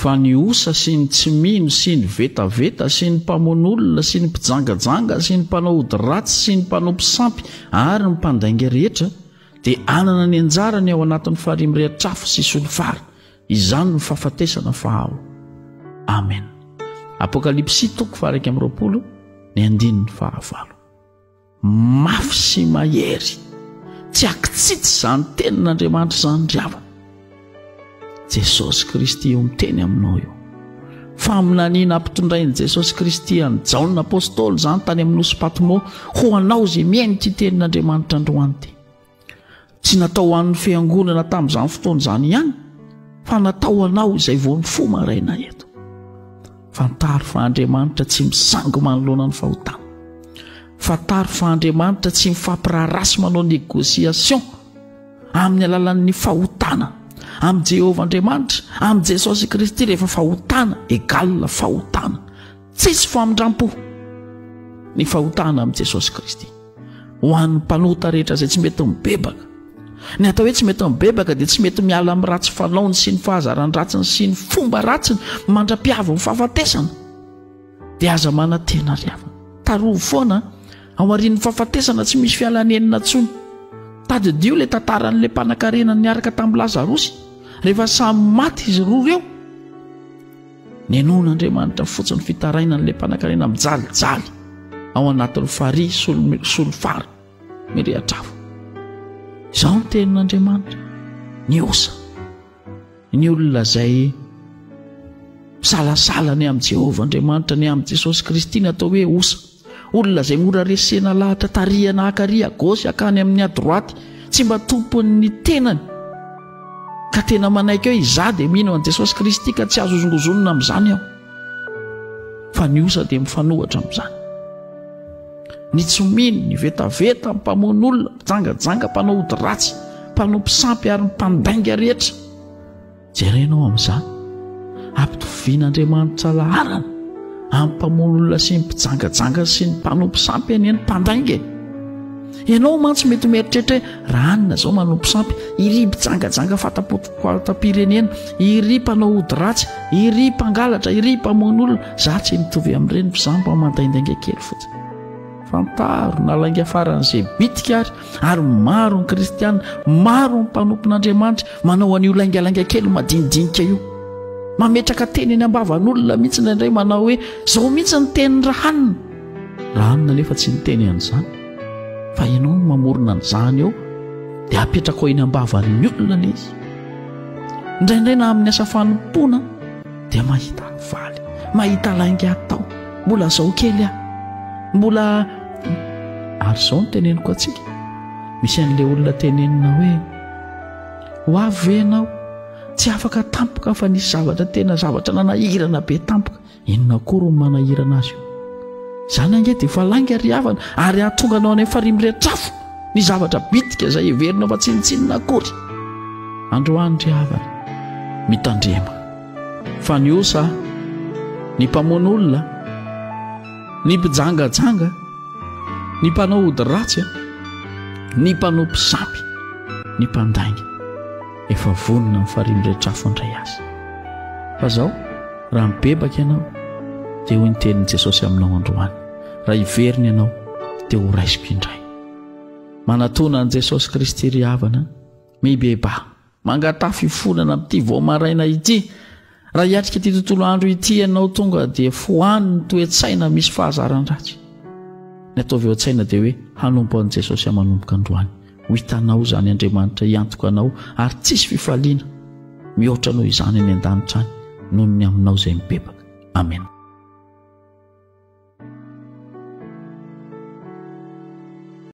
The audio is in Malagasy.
fa ny osa sy ny tsy mino sy ny vetaveta sy ny mpamon'olona sy ny mpijangajanga sy ny mpanao ody ratsy sy ny mpanao mpisampy ary ny mpandainga rehetra dia anana ny anjarany ao anatin'ny faharimirehitra-trafo sy solofara. Izany ny fahafatesana fahao. Amen. Apokalipsy 1:20 ny 9-9. Mafy sy mahery tsy akitsitsy izany tenin'Andriamanitra izany ry havana. Jesosy Kristy eo miteny aminao eo. Fa amin'naniana ampitondrain'i Jesosy Kristy anjaon'ny apôstôly izany tany amin'ny nosy Patmo ho anao izay miaino ity tenin'Andriamanitra androany ty. Tsy natao ho an'ny fiangonana tamin'izany fotoana izany ihany, fa natao anao izay vao ny fo maraina eto. Fantaro fa Andriamanitra tsy misango manoloana ny fahotana. Fantaro fa Andriamanitra tsy mifampirarasy manao négociation amin'ny alalan'ny fahotana amin'ny Jehovah Andriamanitra, amin'ny Jesosy Kristy. Rehefa fahotana égale fahotana, tsisy famindrampo ny fahotana amin'ny Jesosy Kristy. Ho an'ny mpanota rehetra izay tsy mety mibebaka, ny atao hoe tsy mety mibebaka dia tsy mety miala amin'ny ratsy fanaony sy ny fahazaran-dratsiny sy ny fomba ratsiny mandra-piavo ny fahafatesana, dia aza manantena ry havana. Tarovo foana ao aorian'ny fahafatesana tsy misy fialanenina intsony. Tadidio ilay tantaran'ilay mpanankarena niaraka tamin'ny Lazarosy. Rehefa samy maty izy roa ireo, nenon'Andriamanitra fotsiny fitarainan'ilay mpanankarena mijalijaly ao anatin'ny farihy solofara mirehatra-trafo. Izao ny tenin'Andriamanitra. Ny osa, ny olona izay salasala ny amin'ny Jehovah Andriamanitra ny amin'ny Jesosy Kristy natao hoe osa. Olona izay mora resena lahatra tarihana akaria gosy akany amin'ny adroaty, tsy mba tompon'ny tenany, ka tena manaiky hoe izaho dia mino an'i Jesosy Kristy ka tsy azo zongozonina amin'izany aho. Fa ny osa dia mifanohatra amin'izany. Ny tsy mino, ny vetaveta, ny mpamoan'olona, mpijangajanga, mpanao ody ratsy, mpanao mpisampy ary mpandainga rehetra, jerenao amin'izany. Ampitovian'Andriamanitra laharana amin'ny mpamoan'olona sy ny mpijangajanga sy ny mpanao mpisampy eny mpandainga. Ianao mantsy mety mieritreritra hoe raha anina izao manao mpisampy, iry mpijangajanga fatapirenena, iry mpanao ody ratsy, iry mpangalatra, iry mpamoan'olona, za tsy mitovy amin'ireny mpisampy mandaindainga kely fotsiny. Fantaro nalainga faran'izay bitika ary maro ny kristiana, maro ny mpanompon'Andriamanitra manao an'io laingalainga kely madinidinika io, mametraka teny eny ambavan'olona mihitsy indray manao hoe zao mihitsy ny tenin'ny rahanina. Rahanina nefa tsy niteny an'izany, fa ianao no mamorona an'izany eo dia apetraka ao eny ambavan'ny olona ilay izy. Indraindray na amin'ny asa fanompona dia mahita valy, mahita lainga atao, mbola zao kely aho, mbola ary izao no teneniko atsika. Misy an'ilay olona tenenina hoe ho avy ve ianao, tsy afaka tampoka fa nisy zavatra tena zavatra nanahirana be tampoka. Inona kory ny manahirana azy io? Izany ange dia efa lainga ry havana ary ahatonga anao any faharimirehitra-trafo ny zavatra bitika izay heverinao fa tsinitsinina akory. Androany ry havana mitandrema fa ny osa, ny mpamoan'olona, ny mpijangajanga, ny mpanao ody ratsy, ny mpanao mpisampy, ny mpandainga, efa vonona ny faharimirehitra-trafo indray azy. Fa izao raha mibebaka ianao dia ho ny tenin'i Jesosy aminao androany. Raha hiverina ianao dia ho raisiko indray. Manatona an'i Jesosy Kristy ry havana, mibeba mangatafy fonana amin'ity vao maraina ity. Raha hiatrika ity tontolo andro ity ianao tonga dia fohaniny toe-tsaina misy fahazaran-dratsy. Ny ataovy eo an-tsaina dia hoe hanompo an'i Jesosy amanomboka androany. Ho hitanao izany Andriamanitra hiantoka anao ary tsisy fifaliana mihoatra noho izany any an-danitra any noho ny aminao izay mibebaka. Amen.